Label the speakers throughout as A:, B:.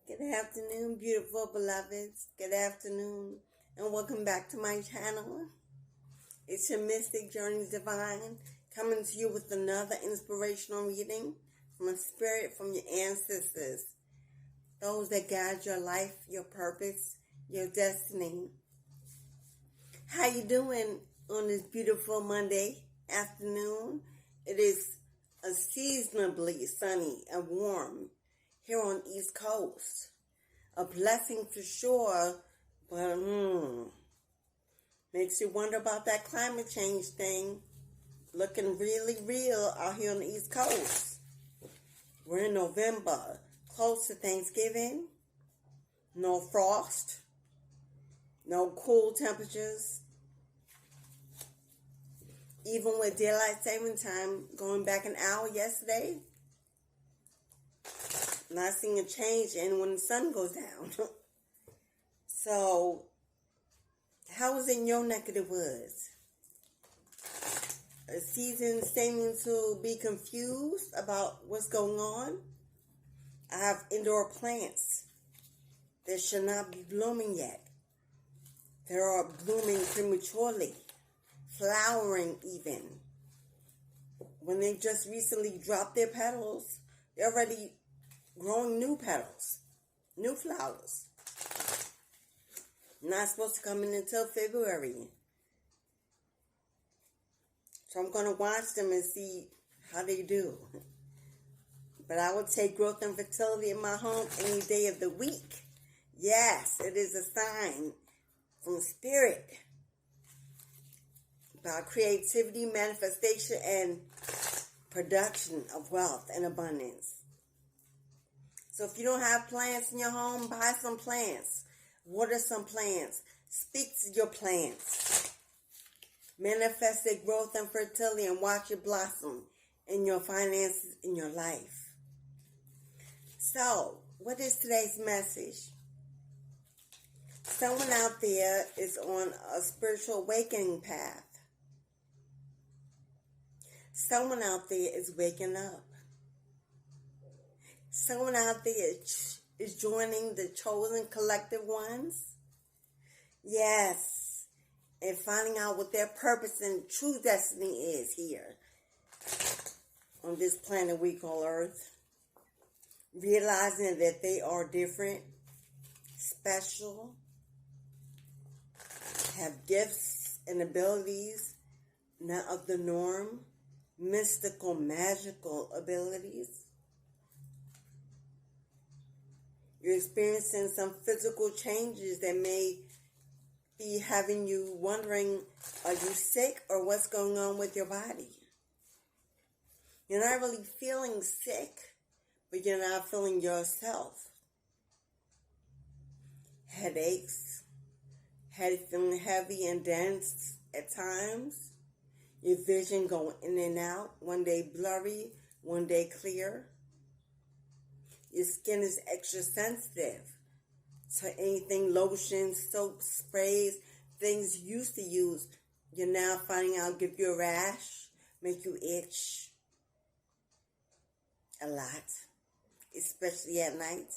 A: Good afternoon, beautiful beloveds. Good afternoon, and welcome back to my channel. It's your Mystic Journey Divine, coming to you with another inspirational reading from a spirit from your ancestors, those that guide your life, your purpose, your destiny. How you doing on this beautiful Monday afternoon? It is unseasonably sunny and warm here on East Coast. A blessing for sure, but makes you wonder about that climate change thing. Looking really real out here on the East Coast. We're in November, close to Thanksgiving. No frost, no cool temperatures. Even with daylight saving time going back an hour yesterday, not seeing a change in when the sun goes down. So, how is it in your neck of the woods? A season seeming to be confused about what's going on? I have indoor plants that should not be blooming yet. They are blooming prematurely, flowering even. When they just recently dropped their petals, they're already growing new petals, new flowers. Not supposed to come in until February. So I'm going to watch them and see how they do. But I would take growth and fertility in my home any day of the week. Yes, it is a sign from Spirit about creativity, manifestation, and production of wealth and abundance. So if you don't have plants in your home, buy some plants. Water some plants. Speak to your plants. Manifest their growth and fertility and watch it blossom in your finances, in your life. So, what is today's message? Someone out there is on a spiritual awakening path. Someone out there is waking up. Someone out there is joining the chosen collective ones. Yes. And finding out what their purpose and true destiny is here on this planet we call Earth. Realizing that they are different, special, have gifts and abilities not of the norm, mystical, magical abilities. You're experiencing some physical changes that may be having you wondering, are you sick or what's going on with your body? You're not really feeling sick, but you're not feeling yourself. Headaches, head feeling heavy and dense at times. Your vision going in and out, one day blurry, one day clear. Your skin is extra sensitive to anything, lotions, soaps, sprays, things you used to use. You're now finding out give you a rash, make you itch a lot, especially at night.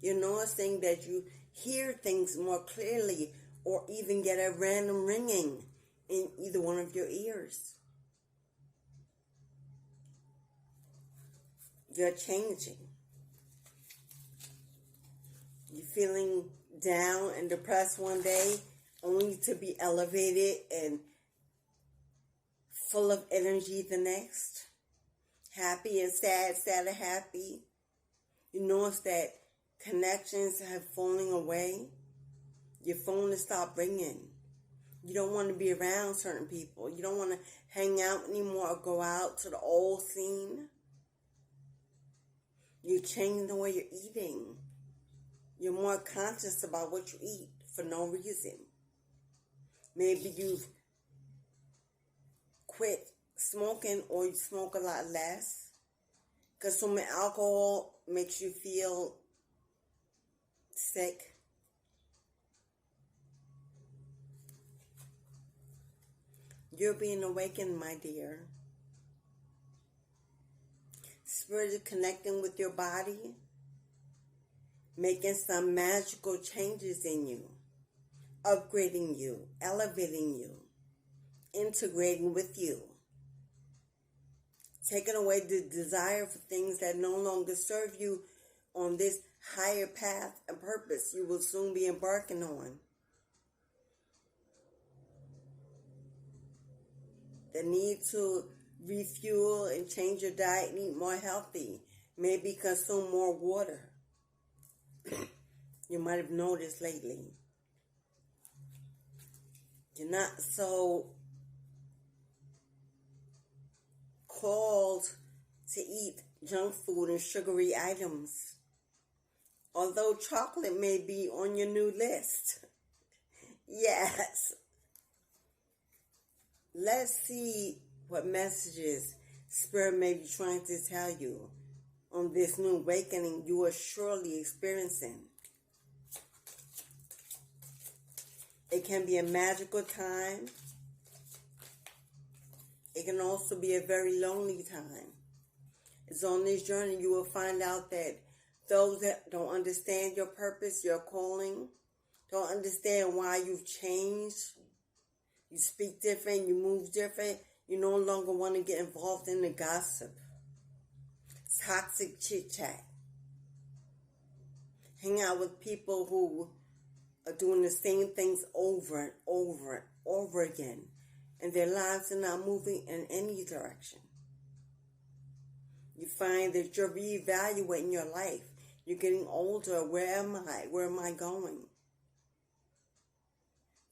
A: You're noticing that you hear things more clearly or even get a random ringing in either one of your ears. You're changing. You're feeling down and depressed one day, only to be elevated and full of energy the next. Happy and sad, sad and happy. You notice that connections have fallen away. Your phone has stopped ringing. You don't want to be around certain people. You don't want to hang out anymore or go out to the old scene. You're changing the way you're eating. You're more conscious about what you eat for no reason. Maybe you've quit smoking or you smoke a lot less. Consuming alcohol makes you feel sick. You're being awakened, my dear. Spirit is connecting with your body, making some magical changes in you, upgrading you, elevating you, integrating with you, taking away the desire for things that no longer serve you on this higher path and purpose you will soon be embarking on. The need to refuel and change your diet and eat more healthy. Maybe consume more water. You might have noticed lately. You're not so called to eat junk food and sugary items. Although chocolate may be on your new list. Yes. Let's see what messages Spirit may be trying to tell you on this new awakening you are surely experiencing. It can be a magical time. It can also be a very lonely time. It's on this journey you will find out that those that don't understand your purpose, your calling, don't understand why you've changed, you speak different, you move different, you no longer want to get involved in the gossip, toxic chit-chat. Hang out with people who are doing the same things over and over and over again, and their lives are not moving in any direction. You find that you're reevaluating your life. You're getting older. Where am I? Where am I going?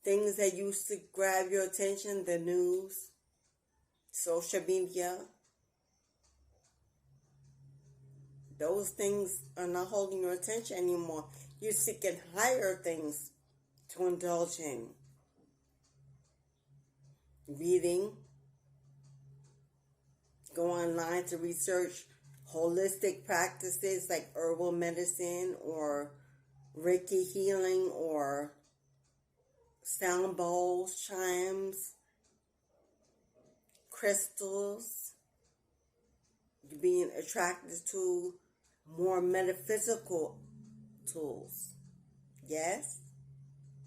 A: Things that used to grab your attention, the news, social media, those things are not holding your attention anymore. You're seeking higher things to indulge in. Reading, go online to research holistic practices like herbal medicine or Reiki healing or sound bowls, chimes, crystals. You're being attracted to more metaphysical tools. Yes?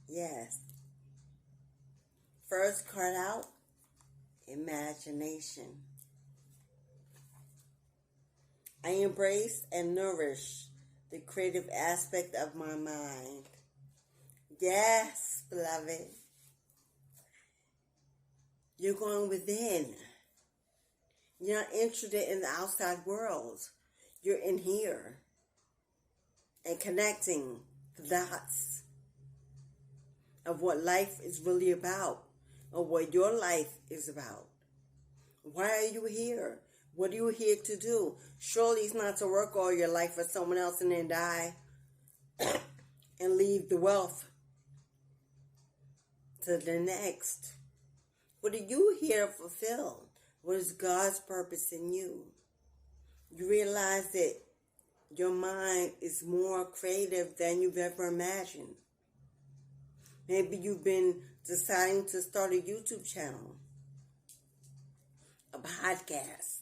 A: Yes. First card out, imagination. I embrace and nourish the creative aspect of my mind. Yes, beloved. You're going within. You're not interested in the outside world. You're in here and connecting the dots of what life is really about, or what your life is about. Why are you here? What are you here to do? Surely it's not to work all your life for someone else and then die and leave the wealth to the next. What are you here to fulfill? What is God's purpose in you? You realize that your mind is more creative than you've ever imagined. Maybe you've been deciding to start a YouTube channel, a podcast,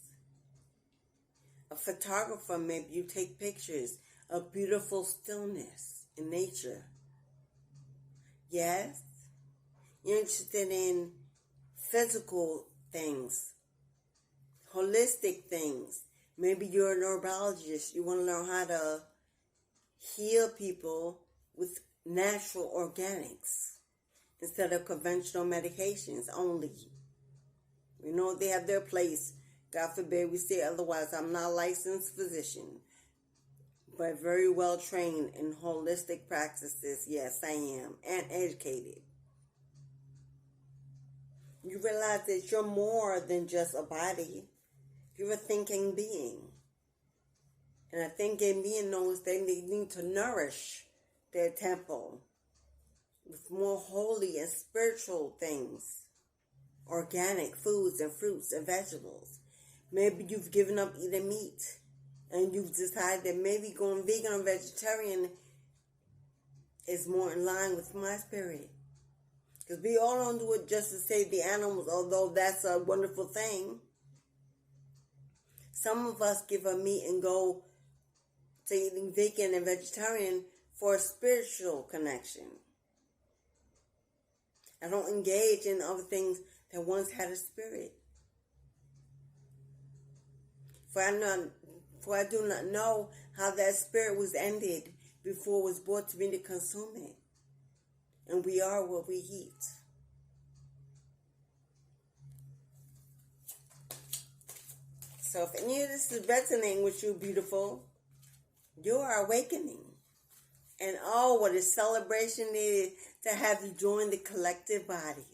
A: a photographer. Maybe you take pictures of beautiful stillness in nature. Yes? You're interested in physical things, holistic things. Maybe you're a neurologist. You want to learn how to heal people with natural organics instead of conventional medications only. We know they have their place. God forbid we say otherwise. I'm not a licensed physician, but very well trained in holistic practices. Yes, I am, and educated. You realize that you're more than just a body. You're a thinking being. And a thinking being knows they need to nourish their temple with more holy and spiritual things. Organic foods and fruits and vegetables. Maybe you've given up eating meat and you've decided that maybe going vegan or vegetarian is more in line with my spirit. Because we all don't do it just to save the animals, although that's a wonderful thing. Some of us give up meat and go to eating vegan and vegetarian for a spiritual connection. I don't engage in other things that once had a spirit. For I do not know how that spirit was ended before it was brought to me to consume it. And we are what we eat. So if any of this is resonating with you, beautiful, you are awakening. And oh, what a celebration it is to have you join the collective body.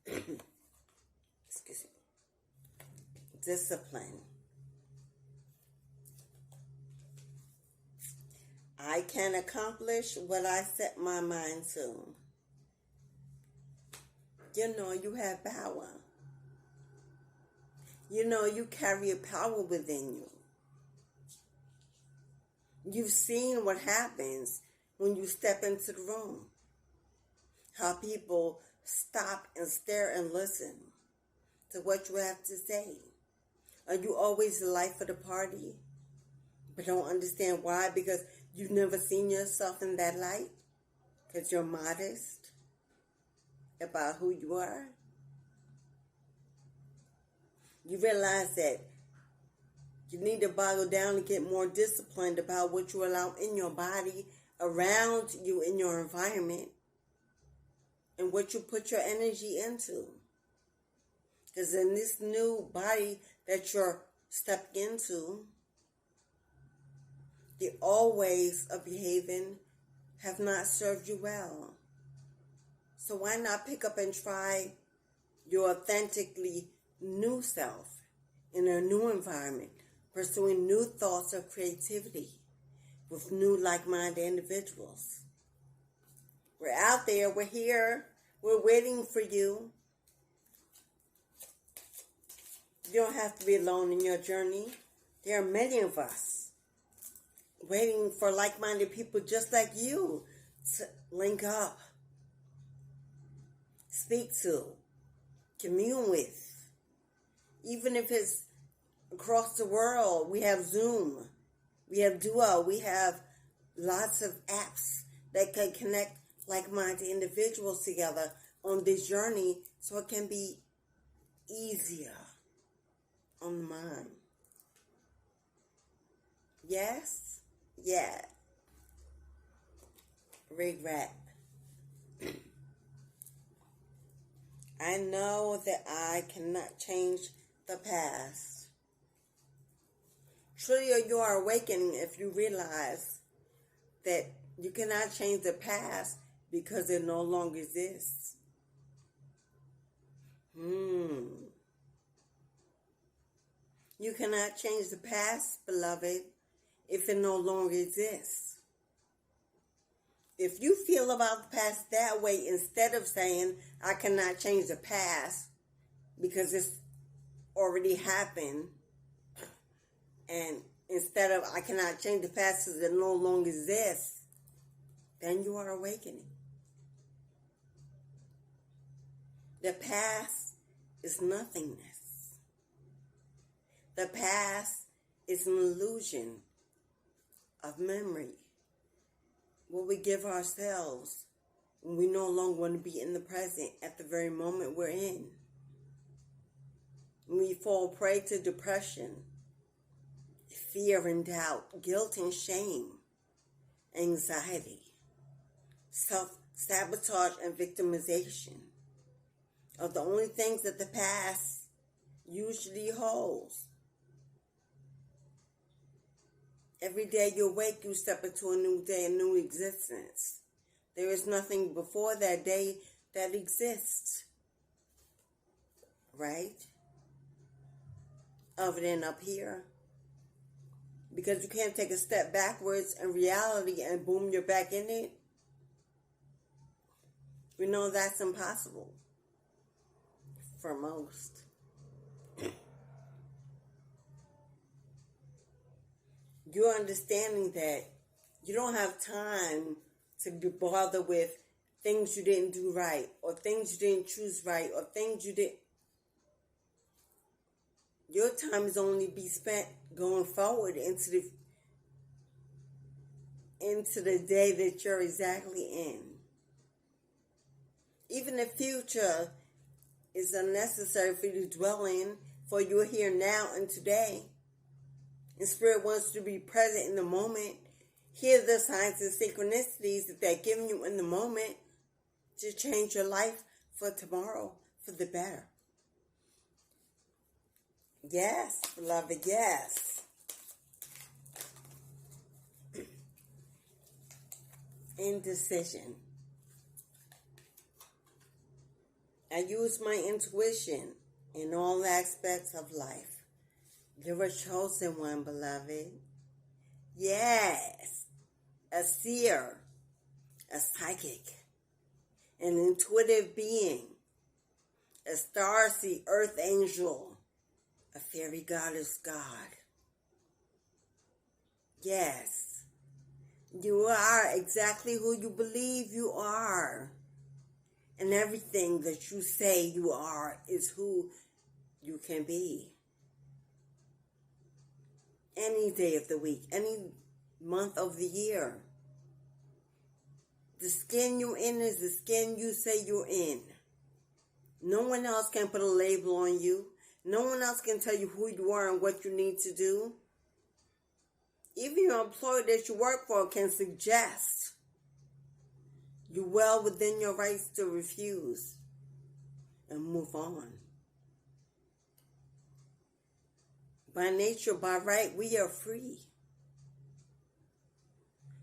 A: Excuse me. Discipline. I can accomplish what I set my mind to. You know you have power. You know you carry a power within you. You've seen what happens when you step into the room. How people stop and stare and listen to what you have to say. Are you always the life of the party, but don't understand why? Because you've never seen yourself in that light? Because you're modest about who you are? You realize that you need to boggle down and get more disciplined about what you allow in your body, around you, in your environment, and what you put your energy into. Because in this new body that you're stepping into, the old ways of behaving have not served you well. So why not pick up and try your authentically new self in a new environment, pursuing new thoughts of creativity with new like-minded individuals. We're out there, we're here, we're waiting for you. You don't have to be alone in your journey. There are many of us waiting for like-minded people just like you to link up, speak to, commune with. Even if it's across the world, we have Zoom, we have Duo, we have lots of apps that can connect like-minded individuals together on this journey so it can be easier on the mind. Yes? Yeah. Regret. I know that I cannot change the past. Truly, you are awakening if you realize that you cannot change the past because it no longer exists. You cannot change the past, beloved, if it no longer exists. If you feel about the past that way, instead of saying, I cannot change the past because it's already happened, and instead of, I cannot change the past because it no longer exists, then you are awakening. The past is nothingness. The past is an illusion of memory. What we give ourselves when we no longer want to be in the present at the very moment we're in. When we fall prey to depression, fear and doubt, guilt and shame, anxiety, self-sabotage and victimization are the only things that the past usually holds. Every day you wake, you step into a new day, a new existence. There is nothing before that day that exists, right? Other than up here. Because you can't take a step backwards in reality and boom, you're back in it. We know that's impossible for most. You're understanding that you don't have time to be bothered with things you didn't do right, or things you didn't choose right, or things you didn't. Your time is only be spent going forward into the day that you're exactly in. Even the future is unnecessary for you to dwell in, for you're here now and today. And Spirit wants you to be present in the moment. Hear the signs and synchronicities that they're giving you in the moment to change your life for tomorrow, for the better. Yes, beloved, yes. Indecision. I use my intuition in all aspects of life. You're a chosen one, beloved. Yes, a seer, a psychic, an intuitive being, a starseed earth angel, a fairy goddess god. Yes, you are exactly who you believe you are. And everything that you say you are is who you can be. Any day of the week, any month of the year. The skin you're in is the skin you say you're in. No one else can put a label on you. No one else can tell you who you are and what you need to do. Even your employer that you work for can suggest. You're well within your rights to refuse and move on. By nature, by right, we are free.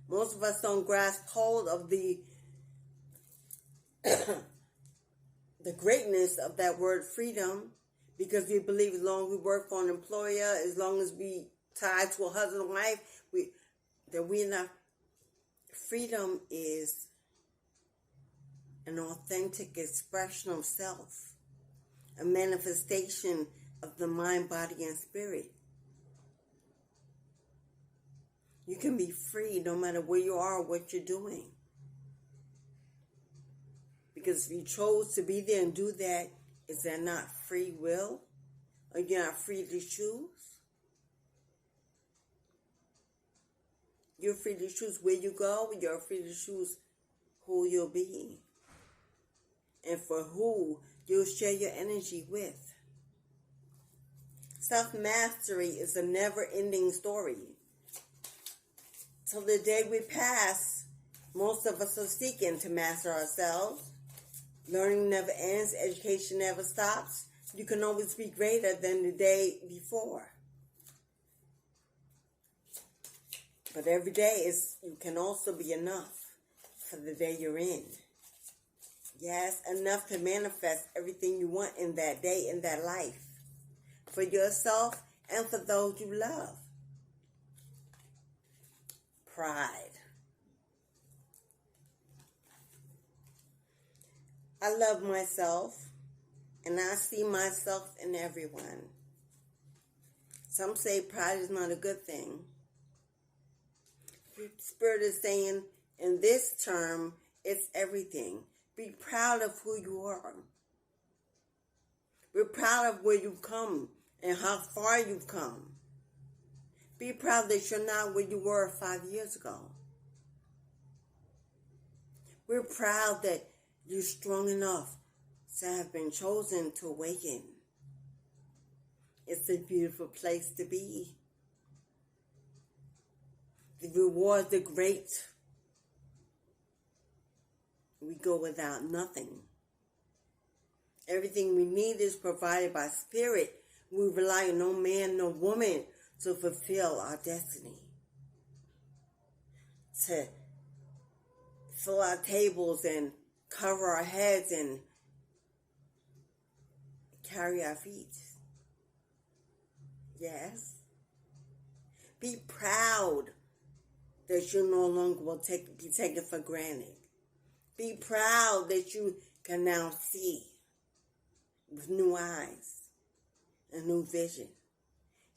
A: Most of us don't grasp hold of the greatness of that word freedom, because we believe as long as we work for an employer, as long as we tied to a husband and wife, that we're not. Freedom is an authentic expression of self, a manifestation of the mind, body, and spirit. You can be free no matter where you are or what you're doing. Because if you chose to be there and do that, is that not free will? Or you're not free to choose? You're free to choose where you go. You're free to choose who you'll be. And for who you'll share your energy with. Self-mastery is a never-ending story. Till the day we pass, most of us are seeking to master ourselves. Learning never ends. Education never stops. You can always be greater than the day before. But every day you can also be enough for the day you're in. Yes, enough to manifest everything you want in that day, in that life. For yourself and for those you love. Pride. I love myself, and I see myself in everyone. Some say pride is not a good thing. Spirit is saying, in this term, it's everything. Be proud of who you are. Be proud of where you've come and how far you've come. Be proud that you're not where you were 5 years ago. We're proud that you're strong enough to have been chosen to awaken. It's a beautiful place to be. The rewards are great. We go without nothing. Everything we need is provided by Spirit. We rely on no man, no woman to fulfill our destiny. To fill our tables and cover our heads and carry our feet. Yes. Be proud that you no longer will be taken for granted. Be proud that you can now see with new eyes and new vision.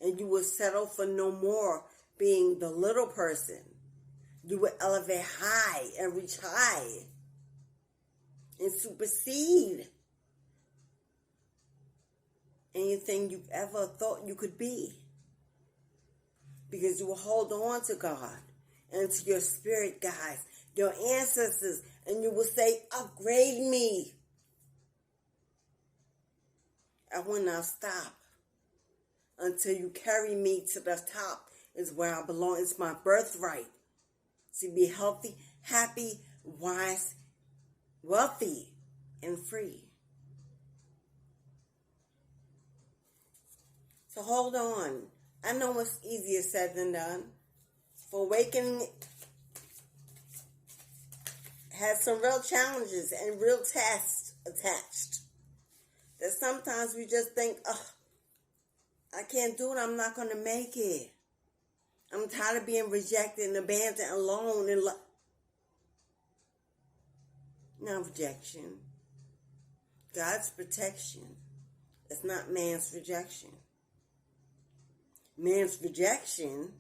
A: And you will settle for no more being the little person. You will elevate high and reach high and supersede anything you've ever thought you could be. Because you will hold on to God and to your spirit guides, your ancestors, and you will say, upgrade me. I will not stop until you carry me to the top is where I belong. It's my birthright to be healthy, happy, wise, wealthy, and free. So hold on. I know it's easier said than done. For awakening has some real challenges and real tasks attached. That sometimes we just think, oh, I can't do it. I'm not going to make it. I'm tired of being rejected and abandoned, alone. And not rejection. God's protection. It's not man's rejection. Man's rejection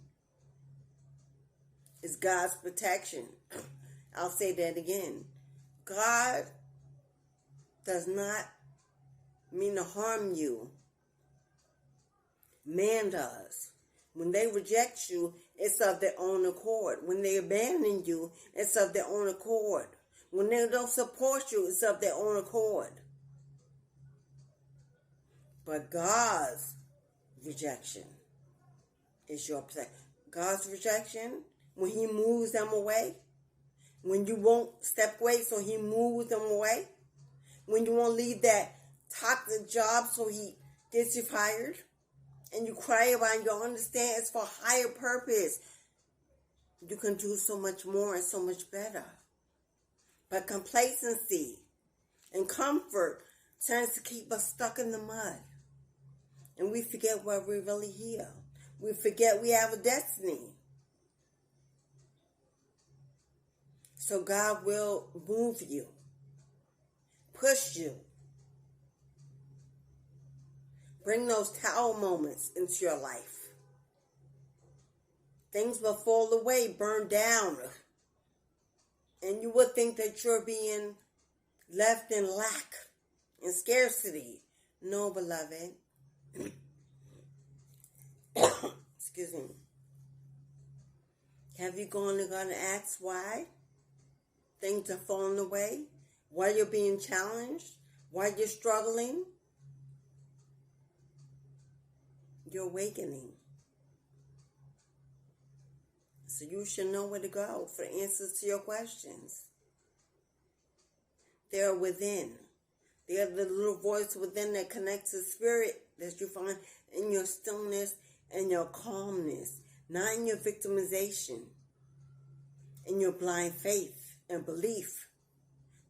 A: is God's protection. I'll say that again. God does not mean to harm you. Man does. When they reject you, it's of their own accord. When they abandon you, it's of their own accord. When they don't support you, it's of their own accord. But God's rejection is your protection. God's rejection, when he moves them away, when you won't step away, so he moves them away, when you won't leave that toxic job, so he gets you fired, and you cry about it, you understand it's for higher purpose. You can do so much more and so much better. But complacency and comfort tends to keep us stuck in the mud. And we forget why we're really here. We forget we have a destiny. So God will move you, push you, bring those tower moments into your life. Things will fall away, burn down, and you would think that you're being left in lack and scarcity. No, beloved. Excuse me. Have you gone to God and asked why things are falling away? Why you're being challenged? Why you're struggling? You're awakening. So you should know where to go for answers to your questions. They're within. They're the little voice within that connects to spirit that you find in your stillness and your calmness, not in your victimization, in your blind faith and belief.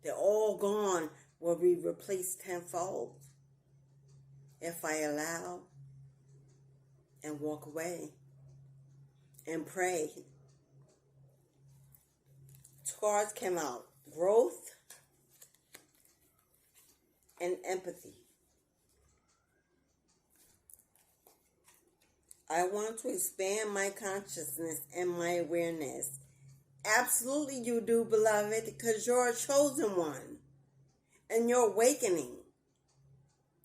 A: They're all gone, will be replaced tenfold if I allow and walk away and pray. Two cards came out: growth and empathy. I want to expand my consciousness and my awareness. Absolutely you do, beloved, because you're a chosen one. And you're awakening.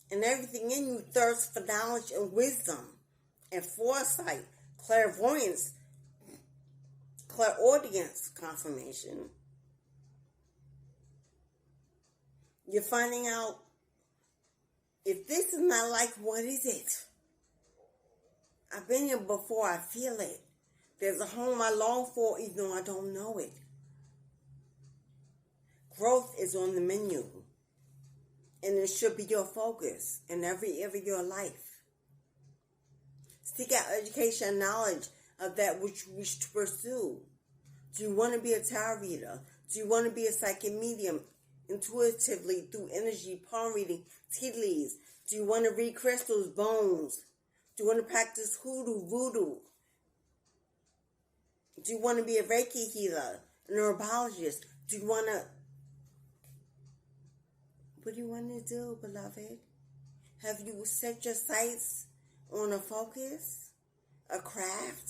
A: And everything in you thirsts for knowledge and wisdom and foresight, clairvoyance, clairaudience, confirmation. You're finding out, if this is not like, what is it? I've been here before, I feel it. There's a home I long for, even though I don't know it. Growth is on the menu. And it should be your focus in every area of your life. Seek out education and knowledge of that which you wish to pursue. Do you want to be a tarot reader? Do you want to be a psychic medium intuitively through energy, palm reading, tea leaves? Do you want to read crystals, bones? Do you want to practice hoodoo, voodoo? Do you want to be a Reiki healer, a herbologist? Do you want to... What do you want to do, beloved? Have you set your sights on a focus, a craft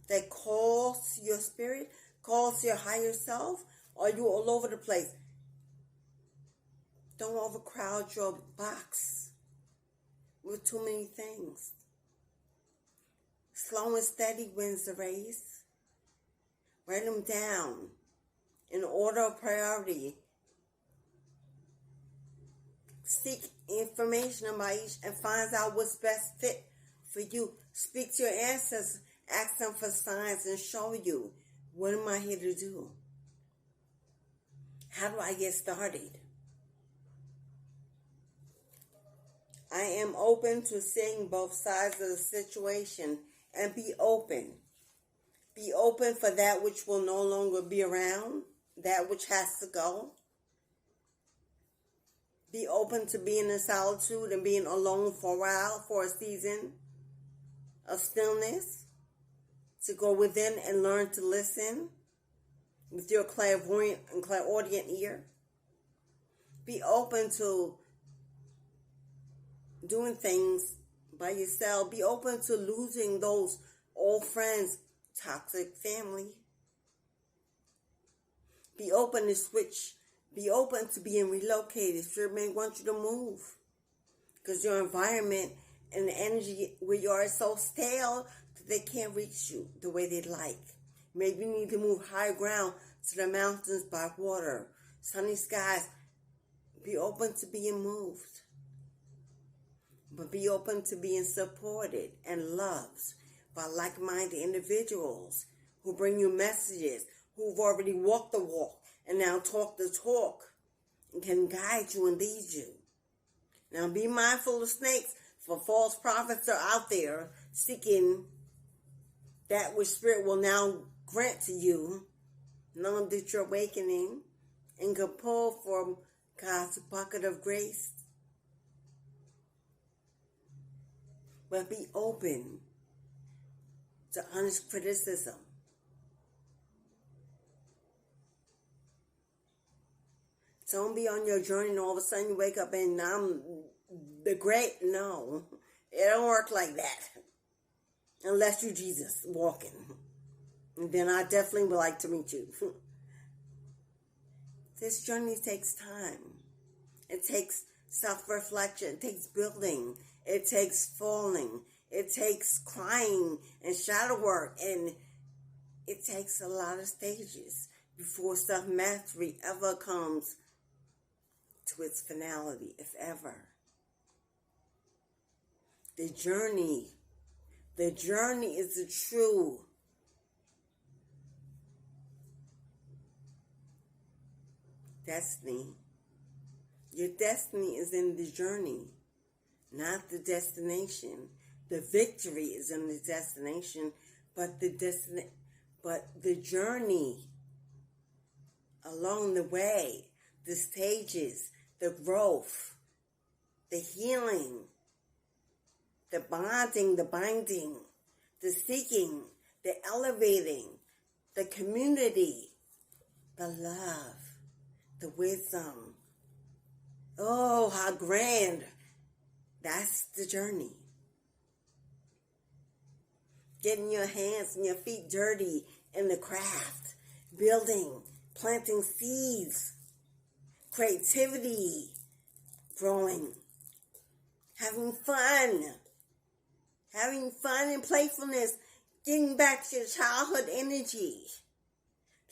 A: that calls to your spirit, calls to your higher self? Or are you all over the place? Don't overcrowd your box. with too many things. Slow and steady wins the race. Write them down in order of priority. Seek information about each and find out what's best fit for you. Speak to your ancestors. Ask them for signs and show you, what am I here to do? How do I get started? I am open to seeing both sides of the situation and be open. Be open for that which will no longer be around, that which has to go. Be open to being in solitude and being alone for a while, for a season of stillness. To go within and learn to listen with your clairvoyant and clairaudient ear. Be open to doing things by yourself. Be open to losing those old friends, toxic family. Be open to switch. Be open to being relocated. Spirit may want you to move because your environment and the energy where you are is so stale that they can't reach you the way they'd like. Maybe you need to move higher ground to the mountains by water, sunny skies. Be open to being moved. But be open to being supported and loved by like-minded individuals who bring you messages, who've already walked the walk and now talk the talk and can guide you and lead you. Now be mindful of snakes, for false prophets are out there seeking that which Spirit will now grant to you, knowing that you're awakening and can pull from God's bucket of grace. But be open to honest criticism. Don't be on your journey and all of a sudden you wake up and I'm the great. No, it don't work like that. Unless you're Jesus walking. And then I definitely would like to meet you. This journey takes time. It takes self-reflection. It takes building. It takes falling. It takes crying and shadow work. And it takes a lot of stages before self-mastery ever comes to its finality, if ever. The journey is the true destiny. Your destiny is in the journey, not the destination. The victory is in the destination, but the journey along the way, the stages, the growth, the healing, the bonding, the binding, the seeking, the elevating, the community, the love, the wisdom. Oh, how grand. That's the journey. Getting your hands and your feet dirty in the craft, building, planting seeds, creativity, growing, having fun and playfulness, getting back to your childhood energy.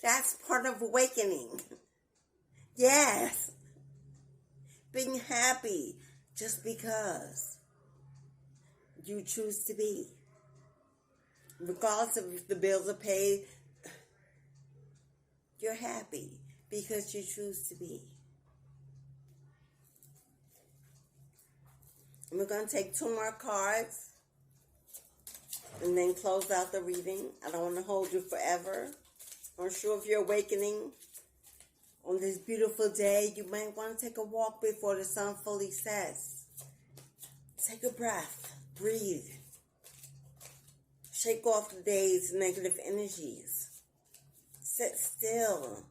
A: That's part of awakening. Yes. Being happy just because you choose to be. Regardless of if the bills are paid, you're happy because you choose to be. And we're going to take 2 more cards and then close out the reading. I don't want to hold you forever. I'm sure if you're awakening on this beautiful day, you might want to take a walk before the sun fully sets. Take a breath. Breathe. Shake off the day's negative energies. Sit still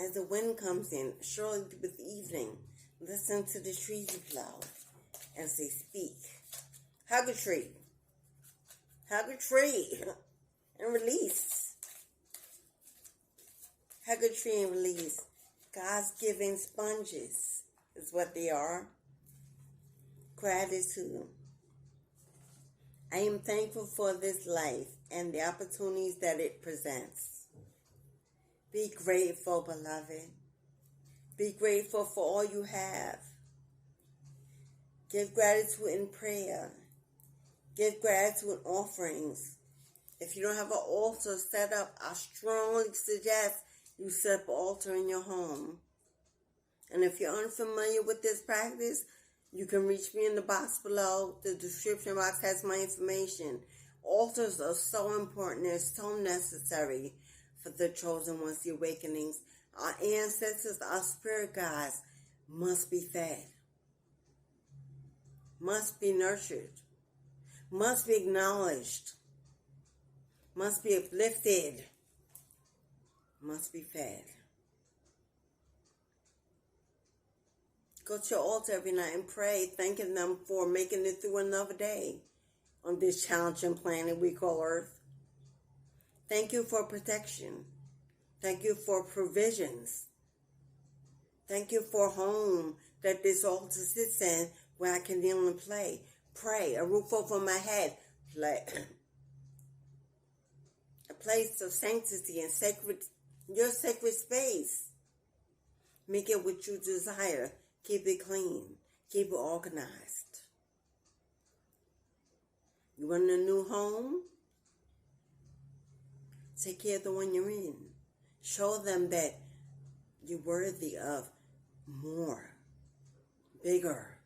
A: as the wind comes in, surely with evening. Listen to the trees blow as they speak. Hug a tree. Hug a tree and release. Hug a tree and release. God's given sponges is what they are. Gratitude. I am thankful for this life and the opportunities that it presents. Be grateful, beloved. Be grateful for all you have. Give gratitude in prayer. Give gratitude in offerings. If you don't have an altar set up, I strongly suggest you set up an altar in your home. And if you're unfamiliar with this practice, you can reach me in the box below. The description box has my information. Altars are so important. They're so necessary for the chosen ones, the awakenings. Our ancestors, our spirit guides must be fed, must be nurtured, must be acknowledged, must be uplifted, must be fed. Go to your altar every night and pray, thanking them for making it through another day on this challenging planet we call Earth. Thank you for protection. Thank you for provisions. Thank you for a home that this altar sits in where I can kneel and pray, a roof over my head, a place of sanctity and your sacred space. Make it what you desire. Keep it clean. Keep it organized. You want a new home? Take care of the one you're in. Show them that you're worthy of more, bigger,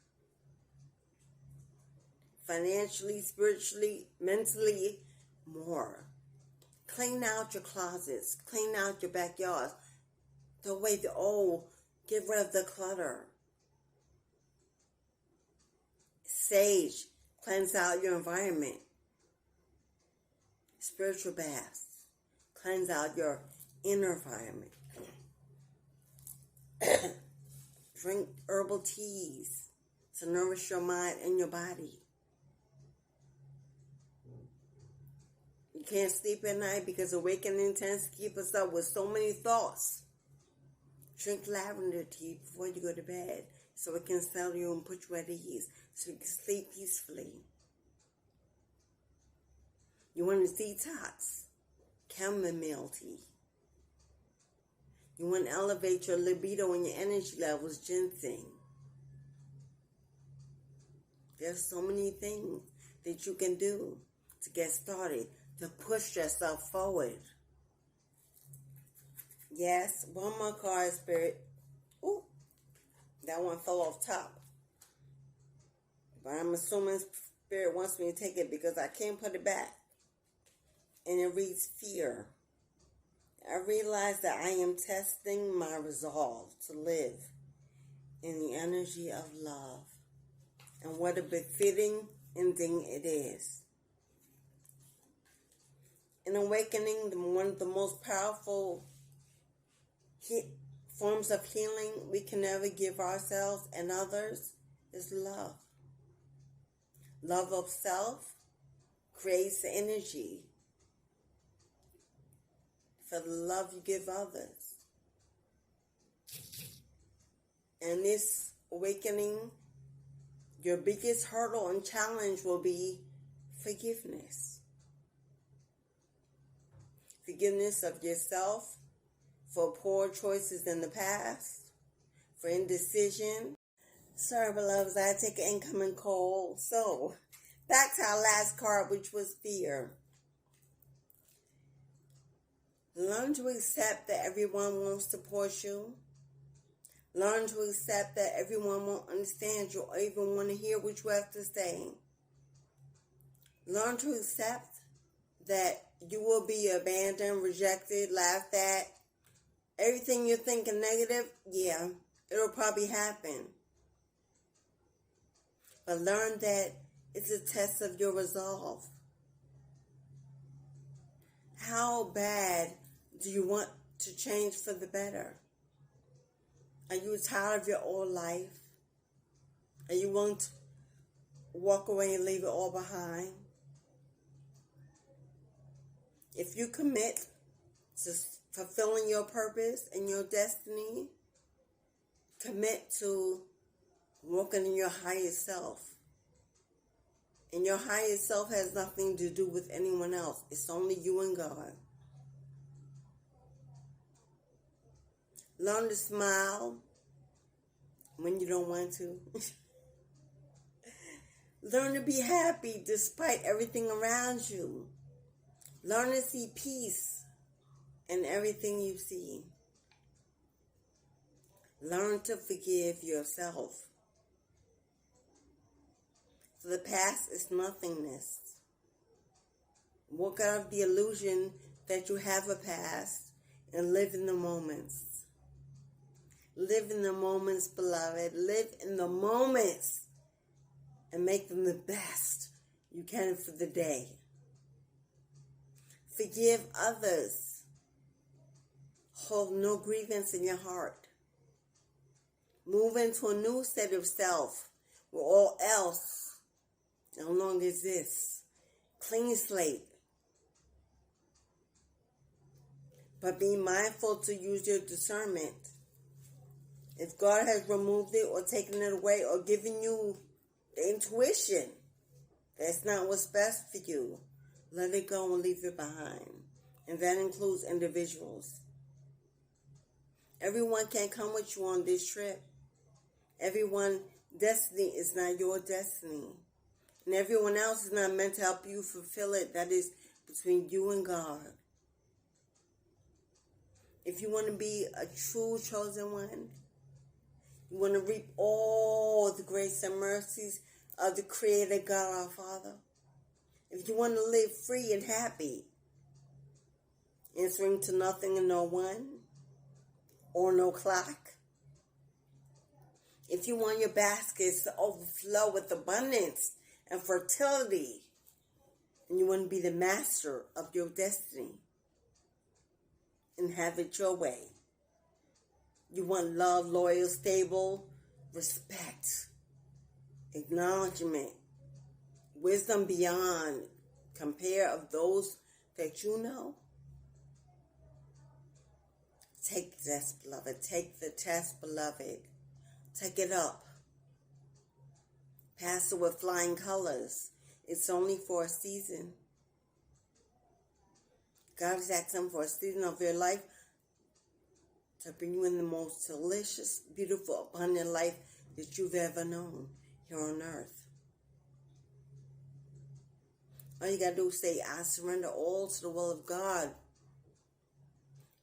A: financially, spiritually, mentally, more. Clean out your closets. Clean out your backyards. Throw away the old. Get rid of the clutter. Sage. Cleanse out your environment. Spiritual baths. Cleanse out your inner environment. Drink herbal teas to nourish your mind and your body. You can't sleep at night because awakening tends to keep us up with so many thoughts. Drink lavender tea before you go to bed so it can settle you and put you at ease so you can sleep peacefully. You want to detox? Chamomile tea. You want to elevate your libido and your energy levels? Ginseng. There's so many things that you can do to get started, to push yourself forward. Yes, one more card, Spirit. Ooh, that one fell off top. But I'm assuming Spirit wants me to take it because I can't put it back. And it reads fear. I realize that I am testing my resolve to live in the energy of love. And what a befitting ending it is. In awakening, one of the most powerful forms of healing we can ever give ourselves and others is love. Love of self creates the energy for the love you give others. And this awakening, your biggest hurdle and challenge will be forgiveness. Forgiveness of yourself for poor choices in the past, for indecision. Sorry, beloveds, I take an incoming call. So, back to our last card, which was fear. Learn to accept that everyone won't support you. Learn to accept that everyone won't understand you or even want to hear what you have to say. Learn to accept that you will be abandoned, rejected, laughed at. Everything you're thinking negative, yeah, it'll probably happen. But learn that it's a test of your resolve. How bad do you want to change for the better? Are you tired of your old life? Are you willing to walk away and leave it all behind? If you commit to fulfilling your purpose and your destiny, commit to walking in your higher self. And your higher self has nothing to do with anyone else. It's only you and God. Learn to smile when you don't want to. Learn to be happy despite everything around you. Learn to see peace in everything you see. Learn to forgive yourself. For the past is nothingness. Walk out of the illusion that you have a past and live in the moments. Live in the moments, beloved. Live in the moments and make them the best you can for the day. Forgive others. Hold no grievance in your heart. Move into a new set of self where all else no longer exists. Clean slate. But be mindful to use your discernment. If God has removed it or taken it away or given you the intuition that's not what's best for you, let it go and leave it behind. And that includes individuals. Everyone can't come with you on this trip. Everyone's destiny is not your destiny. And everyone else is not meant to help you fulfill it. That is between you and God. If you want to be a true chosen one, you want to reap all the grace and mercies of the Creator God our Father. If you want to live free and happy, answering to nothing and no one, or no clock. If you want your baskets to overflow with abundance and fertility, and you want to be the master of your destiny and have it your way. You want love, loyal, stable, respect, acknowledgement, wisdom beyond compare of those that you know. Take the test, beloved. Take the test, beloved. Take it up. Pass it with flying colors. It's only for a season. God is asking for a season of your life to bring you in the most delicious, beautiful, abundant life that you've ever known here on earth. All you got to do is say, I surrender all to the will of God.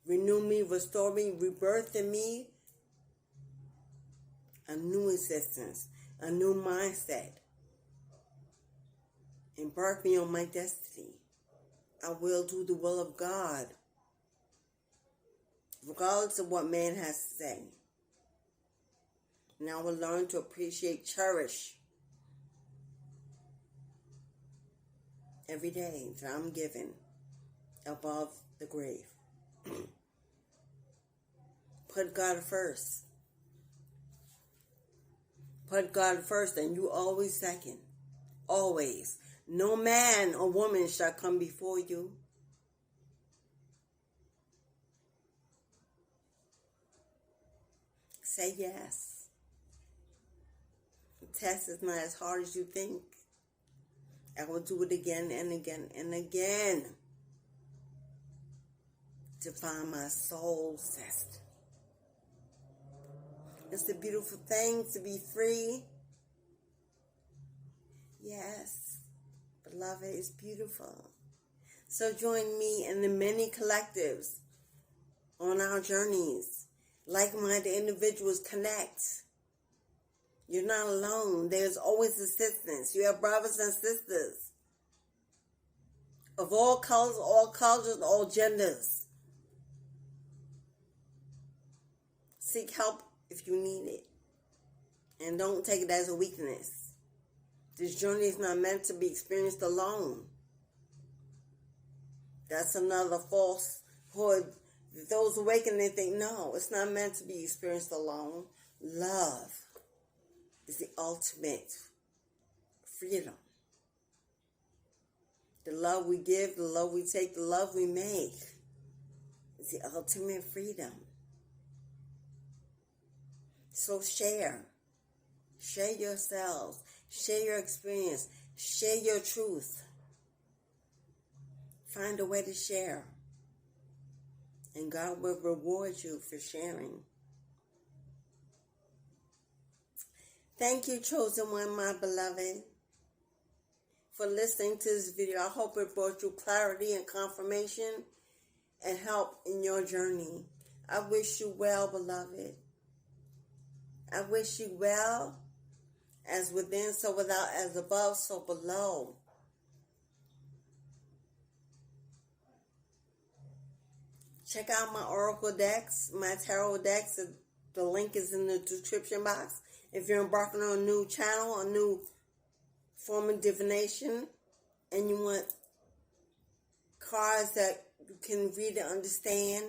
A: Renew me, restore me, rebirth in me a new existence, a new mindset. Embark me on my destiny. I will do the will of God, regardless of what man has to say. And I will learn to appreciate, cherish every day that I'm given above the grave. Put God first. Put God first, and you always second. Always. No man or woman shall come before you. Say yes. The test is not as hard as you think. I will do it again and again and again to find my soul's test. It's a beautiful thing to be free. Yes, beloved, it's beautiful. So join me and the many collectives on our journeys. Like-minded individuals connect. You're not alone. There's always assistance. You have brothers and sisters of all colors, all cultures, all genders. Seek help if you need it. And don't take it as a weakness. This journey is not meant to be experienced alone. That's another falsehood. Those awakened, they think, no, it's not meant to be experienced alone. Love is the ultimate freedom. The love we give, the love we take, the love we make is the ultimate freedom. So share. Share yourselves. Share your experience. Share your truth. Find a way to share. And God will reward you for sharing. Thank you, chosen one, my beloved, for listening to this video. I hope it brought you clarity and confirmation and help in your journey. I wish you well, beloved. I wish you well, as within, so without, as above, so below. Check out my oracle decks, my tarot decks. The link is in the description box. If you're embarking on a new channel, a new form of divination, and you want cards that you can read and understand,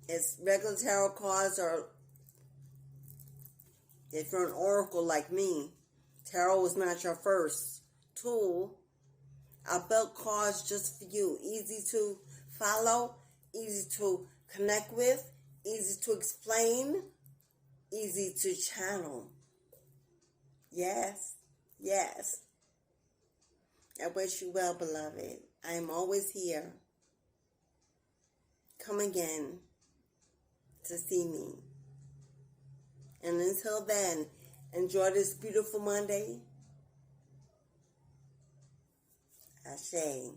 A: it's regular tarot cards, or if you're an oracle like me, tarot is not your first tool. I built cards just for you. Easy to follow, easy to connect with, easy to explain, easy to channel. Yes, yes. I wish you well, beloved. I am always here. Come again to see me. And until then, enjoy this beautiful Monday. Ashe.